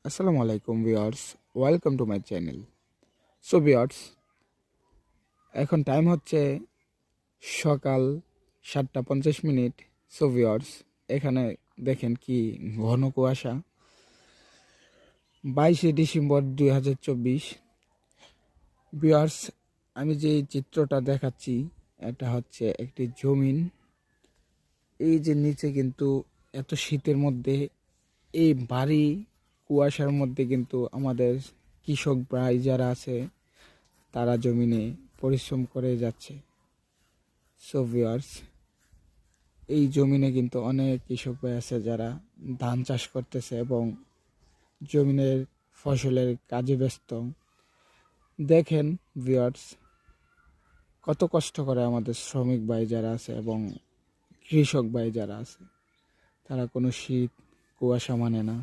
আসসালামু আলাইকুম viewers, welcome to my channel. So viewers, এখন টাইম হচ্ছে সকাল 7:50। সো ভিউয়ার্স, এখানে দেখেন কি ঘন কুয়াশা। 22শে ডিসেম্বর 2024। ভিউয়ার্স, আমি যে চিত্রটা দেখাচ্ছি এটা হচ্ছে একটি জমিন। এই যে নিচে কিন্তু এত শীতের মধ্যে এই ভারী কুয়াশার মধ্যে কিন্তু আমাদের কৃষক ভাই যারা আছে তারা জমিনে পরিশ্রম করে যাচ্ছে। সো ভিউয়ার্স, এই জমিনে কিন্তু অনেক কৃষক ভাই আছে যারা ধান চাষ করতেছে এবং জমিনের ফসলের কাজে ব্যস্ত। দেখেন ভিউয়ার্স, কত কষ্ট করে আমাদের শ্রমিক ভাই যারা আছে এবং কৃষক ভাই যারা আছে, তারা কোনো শীত কুয়াশা মানে না।